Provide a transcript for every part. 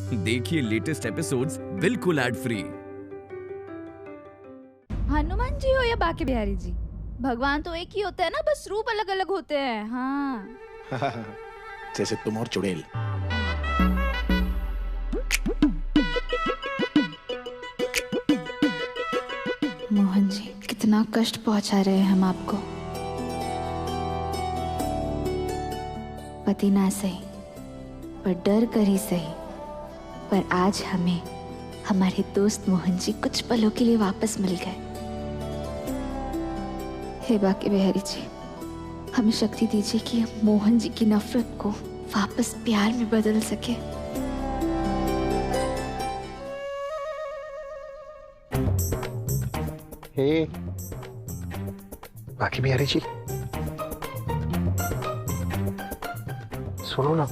देखिए latest episodes बिल्कुल ad free. Hanuman ji हो या बाके बिहारी जी, भगवान तो एक ही होता है ना, बस रूप अलग अलग होते हैं। हाँ जैसे तुम और चुड़ैल। मोहन जी, कितना कष्ट पहुंचा रहे हैं हम आपको। पति ना सही पर डर कर ही सही, पर आज हमें हमारे दोस्त मोहन जी कुछ पलों के लिए वापस मिल गए। हे बाके बिहारी जी, हमें शक्ति दीजिए कि हम मोहन जी की नफरत को वापस प्यार में बदल सके। हे बाके बिहारी जी, सुनो ना,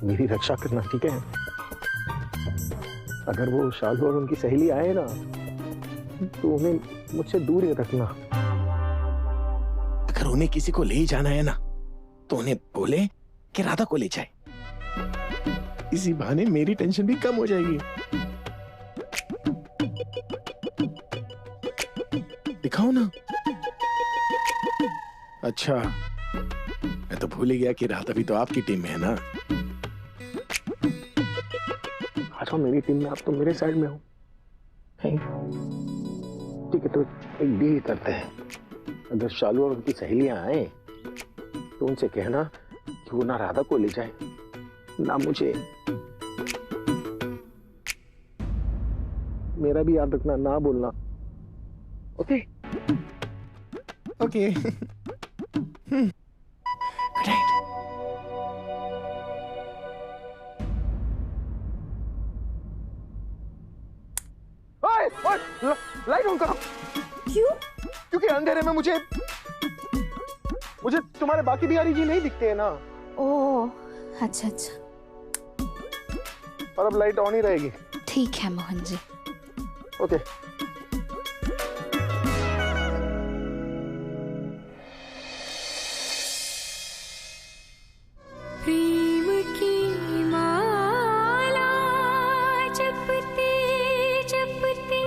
मेरी रक्षा करना, ठीक है? अगर वो शालू और उनकी सहेली आए ना, तो उन्हें मुझसे दूर ही रखना। अगर उन्हें किसी को ले ही जाना है ना, तो उन्हें बोले कि राधा को ले जाए। इसी बहाने मेरी टेंशन भी कम हो जाएगी। दिखाओ ना। अच्छा, मैं तो भूल ही गया कि राधा भी तो आपकी टीम में है ना। अच्छा, मेरी टीम में आप तो मेरे साइड में हो। ठीक है, तो एक डील करते हैं। अगर शालू और उनकी सहेलियां आए तो उनसे कहना कि वो ना राधा को ले जाए ना मुझे। मेरा भी याद रखना, ना बोलना। Okay okay. Good night. Light on करो। क्यों? क्योंकि अंधेरे में मुझे तुम्हारे बाकी बिहारी जी नहीं दिखते हैं ना। ओह, अच्छा अच्छा, और अब लाइट ऑन ही रहेगी। ठीक है मोहन जी। ओके। प्रेम की माला जपते जपते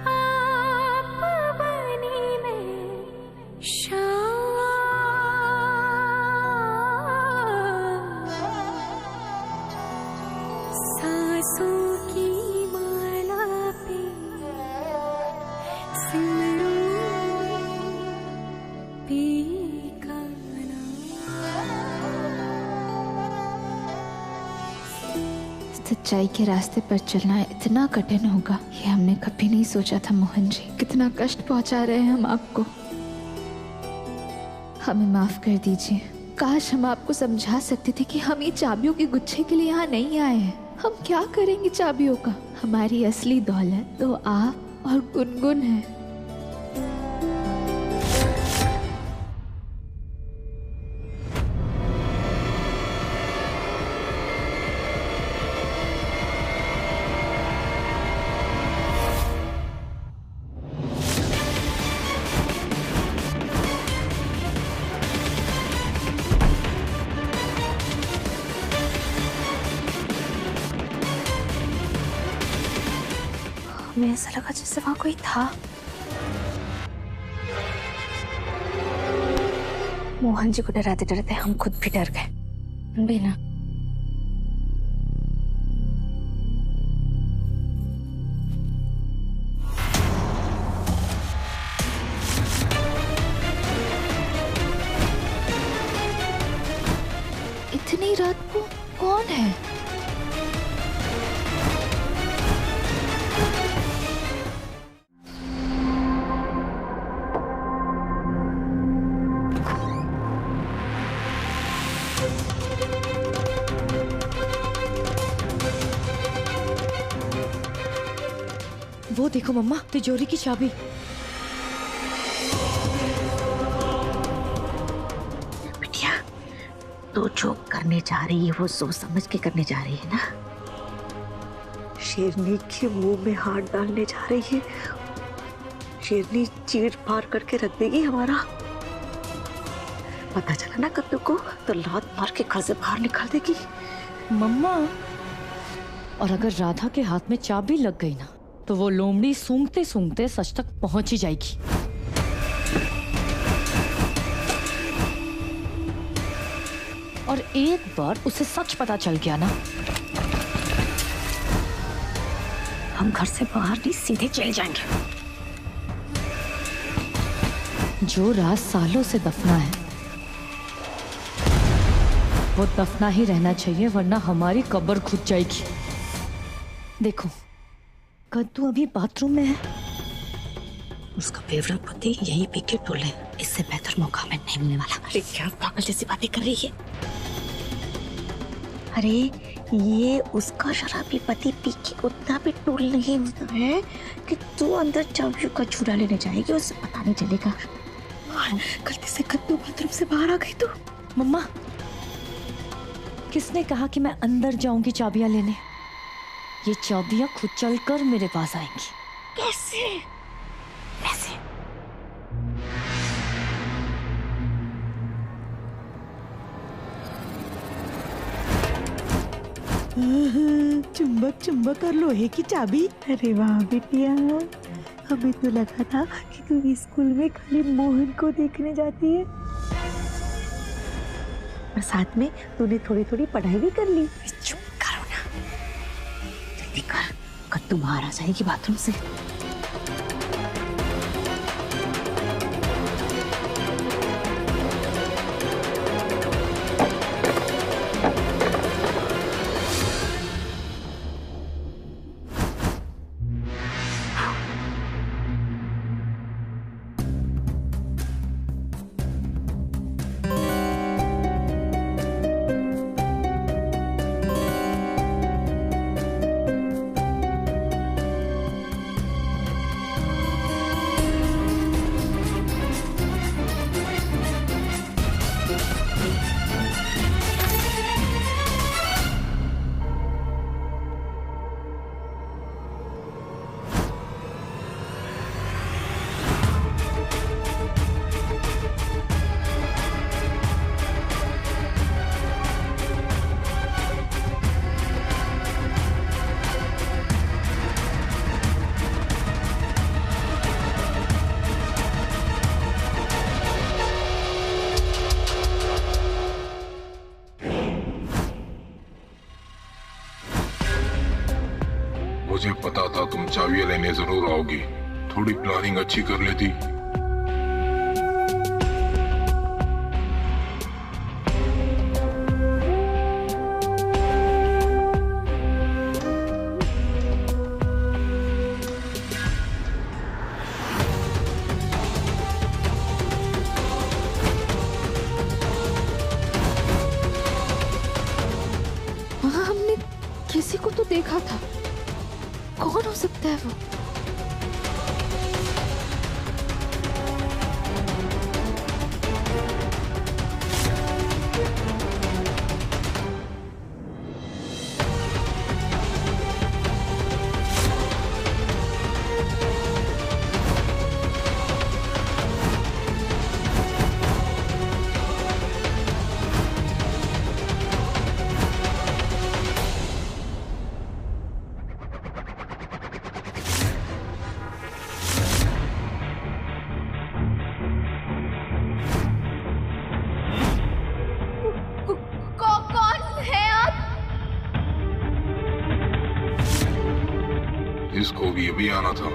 आप बनी मैं शाम। सांसों की माला पे सिमरूं पी का सच्चाई के रास्ते पर चलना इतना कठिन होगा, ये हमने कभी नहीं सोचा था मोहन जी। कितना कष्ट पहुंचा रहे हैं हम आपको। हमें माफ कर दीजिए। काश हम आपको समझा सकते थे कि हम ये चाबियों के गुच्छे के लिए यहाँ नहीं आए हैं। हम क्या करेंगे चाबियों का? हमारी असली दौलत तो आप और गुनगुन है। हमें ऐसा लगा जैसे वहां कोई था। मोहन जी को डराते डराते हम खुद भी डर गए। बिना इतनी रात को कौन है? वो देखो मम्मा, तिजोरी की चाबी। बिटिया, तो जो करने जा रही है वो सोच समझ के करने जा रही है ना। शेरनी के मुंह में हाथ डालने जा रही है। शेरनी चीर फाड़ करके रख देगी हमारा। पता चला ना कद्दू को तो लात मार के घर से बाहर निकाल देगी। मम्मा, और अगर राधा के हाथ में चाबी लग गई ना तो वो लोमड़ी सूंघते सूंघते सच तक पहुंच ही जाएगी। और एक बार उसे सच पता चल गया ना, हम घर से बाहर नहीं सीधे चले जाएंगे। जो राज सालों से दफना है वो दफना ही रहना चाहिए, वरना हमारी कब्र खुद जाएगी। देखो, कद्दू अभी बाथरूम में है। उसका फेवरेट पति यही पी के टोले, इससे बेहतर मौका हमें नहीं मिलने वाला। अरे क्या पागल जैसी बातें कर रही है। अरे ये उसका शराबी पति पी के उतना भी टूल नहीं होता है कि तू अंदर चाबियों का चूरा लेने जाएगी, उसे पता नहीं चलेगा। गलती से कद्दू बाथरूम से बाहर आ गई तो मम्मा, किसने कहा कि मैं अंदर जाऊंगी चाबियां लेने? ये चाबियां खुद चलकर मेरे पास आएंगी। कैसे? कैसे? चुंबक चुंबक और लोहे की चाबी। अरे वाह बिटिया, हमें तो लगा था कि तू स्कूल में खाली मोहन को देखने जाती है, और साथ में तूने थोड़ी थोड़ी पढ़ाई भी कर ली। चुप करो ना, जल्दी कर, कद्दू बाहर आ जाएगी बाथरूम से। मुझे पता था तुम चाबियां लेने जरूर आओगी। थोड़ी प्लानिंग अच्छी कर लेती। वहाँ हमने किसी को तो देखा था, कौन हो सकता है वो? कौन है आप? इसको भी अभी आना था।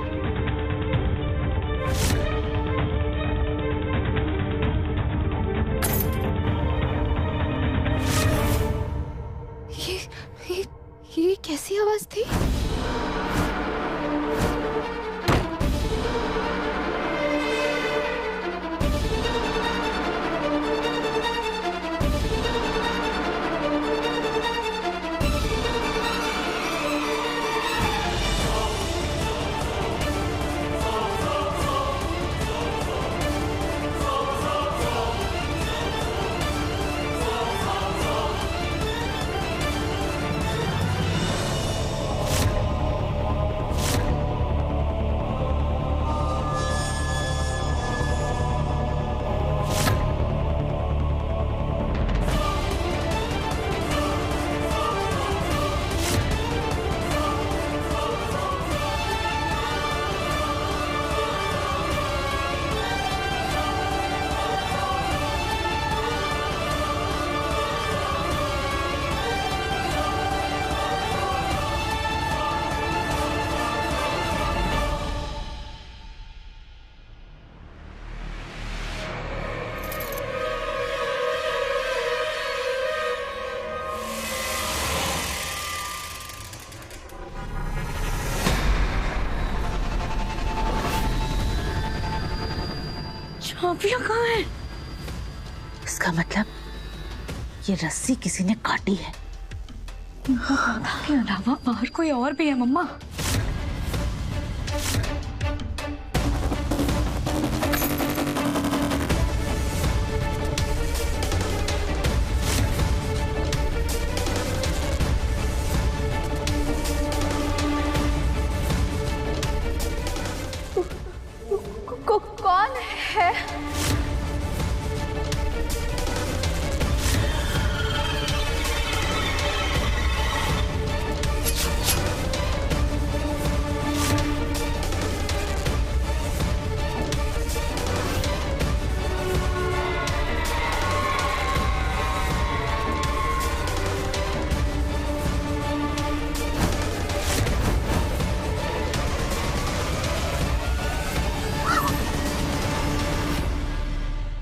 ये कैसी आवाज थी? चाबियां कहाँ है? इसका मतलब ये रस्सी किसी ने काटी है। राधा के अलावा बाहर कोई और भी है मम्मा। कौन है?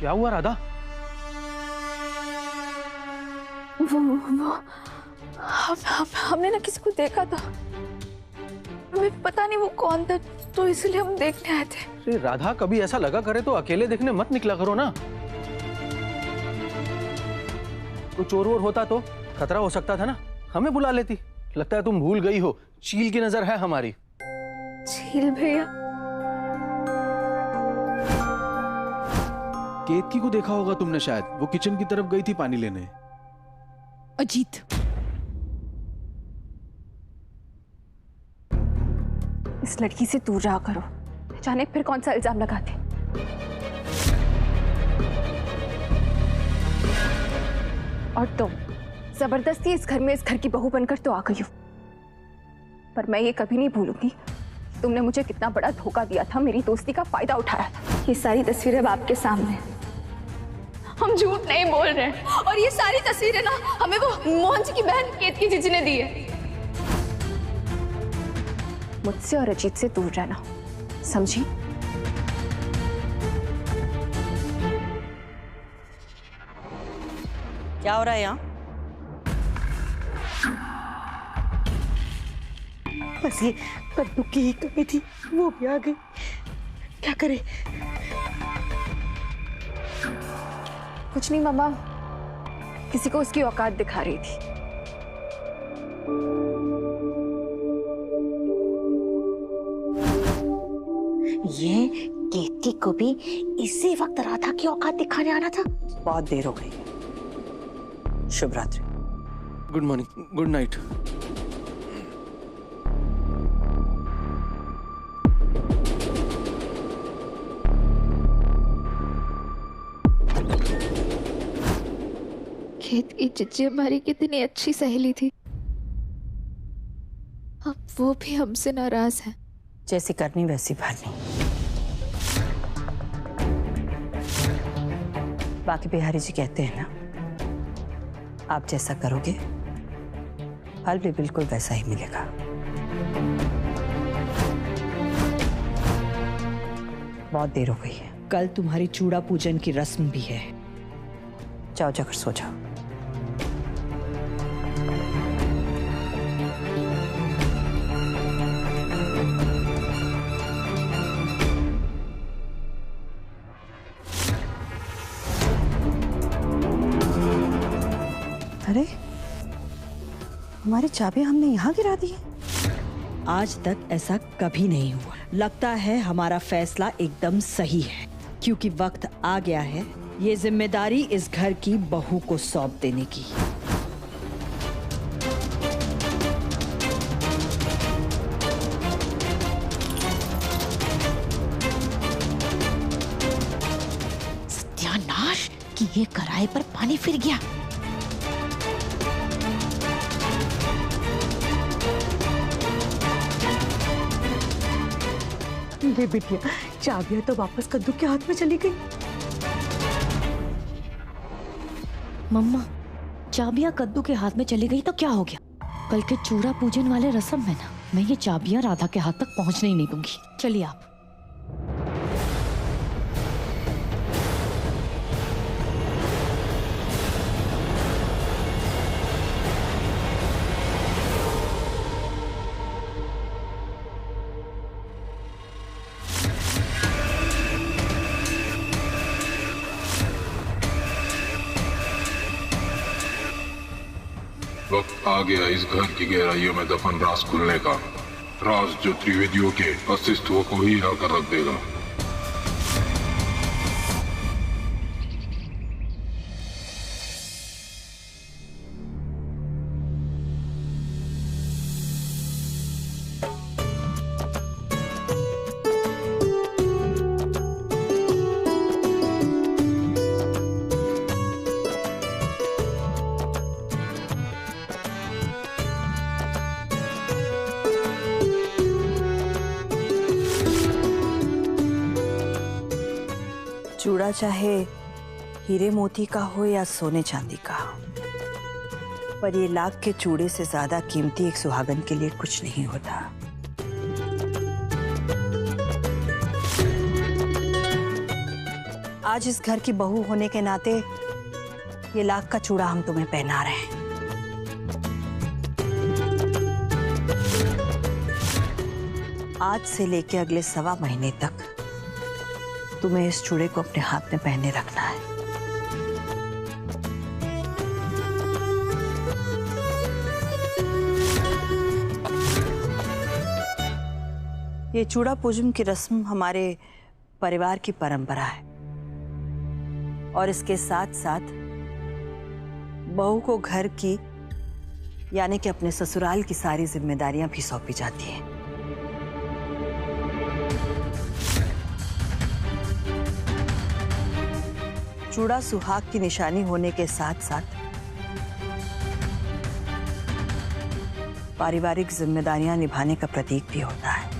क्या हुआ राधा? हमने ना किसी को देखा था, हमें पता नहीं वो कौन था, तो इसलिए हम देखने आए थे। अरे राधा, कभी ऐसा लगा करे तो अकेले देखने मत निकला करो ना। तो चोर वोर होता तो खतरा हो सकता था ना, हमें बुला लेती। लगता है तुम भूल गई हो, चील की नजर है हमारी। चील भैया? केतकी को देखा होगा तुमने शायद, वो किचन की तरफ गई थी पानी लेने। अजीत, इस लड़की से दूर रहा करो, जाने फिर कौन सा इल्जाम लगाते। और तुम जबरदस्ती इस घर में इस घर की बहू बनकर तो आ गई हो, पर मैं ये कभी नहीं भूलूंगी तुमने मुझे कितना बड़ा धोखा दिया था, मेरी दोस्ती का फायदा उठाया था। ये सारी तस्वीरें अब आपके सामने, हम झूठ नहीं बोल रहे हैं। और ये सारी तस्वीरें ना हमें वो मोहन जी की बहन केतकी जीजी ने दी है। मुझसे और अजीत से दूर रहना, समझी? क्या हो रहा है यहाँ? बस ये कद्दू की ही कमी थी, वो भी आ गई। क्या करे? कुछ नहीं मम्मा, किसी को उसकी औकात दिखा रही थी। ये केतकी को भी इसी वक्त राधा की औकात दिखाने आना था। बहुत देर हो गई। शुभ रात्रि। Good morning, good night. Ketaki जीजी हमारी कितनी अच्छी सहेली थी, अब वो भी हमसे नाराज है। जैसी करनी वैसी भरनी। बाकी बिहारी जी कहते हैं ना, आप जैसा करोगे फल भी बिल्कुल वैसा ही मिलेगा। बहुत देर हो गई है। कल तुम्हारी चूड़ा पूजन की रस्म भी है। जाओ जाकर सो जाओ। अरे, हमारी चाबियां हमने यहाँ गिरा दी है। आज तक ऐसा कभी नहीं हुआ। लगता है हमारा फैसला एकदम सही है, क्योंकि वक्त आ गया है ये जिम्मेदारी इस घर की बहू को सौंप देने की। सत्यानाश कि ये कराए पर पानी फिर गया। ले बिटिया, चाबियां तो वापस कद्दू के हाथ में चली गई। मम्मा, चाबियां कद्दू के हाथ में चली गई तो क्या हो गया? कल के चूड़ा पूजन वाले रस्म में ना, मैं ये चाबियां राधा के हाथ तक पहुंचने ही नहीं दूंगी। चलिए आप। वक्त आ गया इस घर की गहराइयों में दफन राज खुलने का, राज जो त्रिवेदियों के अस्तित्व को ही हिला कर रख देगा। चूड़ा चाहे हीरे मोती का हो या सोने चांदी का, पर ये लाख के चूड़े से ज्यादा कीमती एक सुहागन के लिए कुछ नहीं होता। आज इस घर की बहू होने के नाते ये लाख का चूड़ा हम तुम्हें पहना रहे हैं। आज से लेके अगले 1.25 महीने तक तुम्हें इस चूड़े को अपने हाथ में पहने रखना है। ये चूड़ा पूजन की रस्म हमारे परिवार की परंपरा है और इसके साथ साथ बहू को घर की यानी कि अपने ससुराल की सारी जिम्मेदारियां भी सौंपी जाती हैं। चूड़ा सुहाग की निशानी होने के साथ साथ पारिवारिक जिम्मेदारियां निभाने का प्रतीक भी होता है।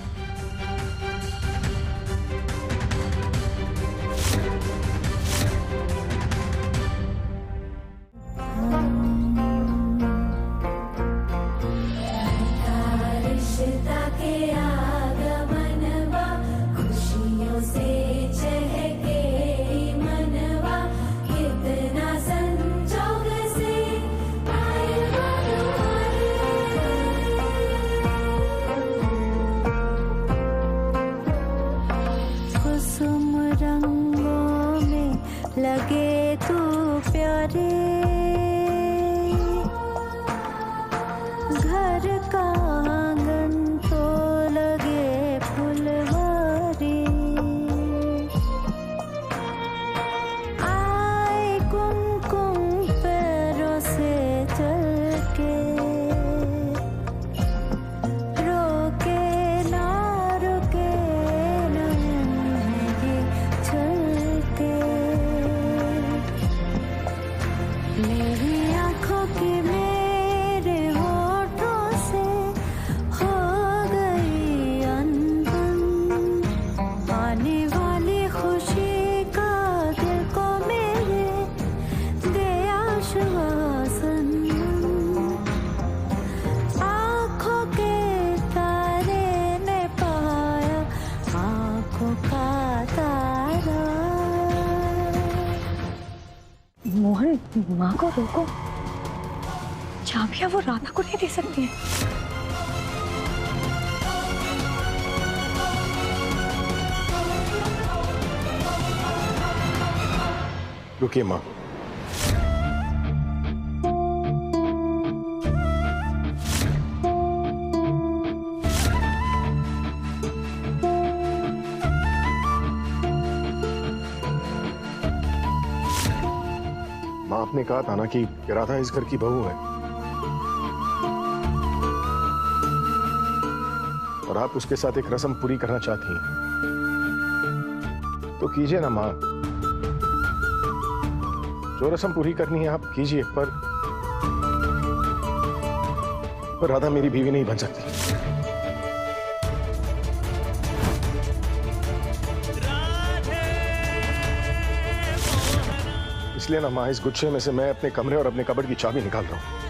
लगे तू प्यारे, घर का आंगन तो लगे फुलवारी, आए कुमकुम पैरों से चल के, रोके ना रुके नन्हे चलते, मेरी आंखों की मेरे होठों से हो गई अनबन, आने वाली खुशी का दिल को मेरे दे आश्वासन, आंखों के तारे ने पाया आंखों का तारा। मोहन, माँ को रोको, चाबियां वो राधा को नहीं दे सकती है। रुकिए माँ, माँ आपने कहा था ना कि राधा इस घर की बहू है और आप उसके साथ एक रस्म पूरी करना चाहती हैं, तो कीजिए ना माँ, जो रस्म पूरी करनी है आप कीजिए, पर राधा मेरी बीवी नहीं बन सकती। इसलिए ना माँ, इस गुच्छे में से मैं अपने कमरे और अपने कबर्ड की चाबी निकाल रहा हूं।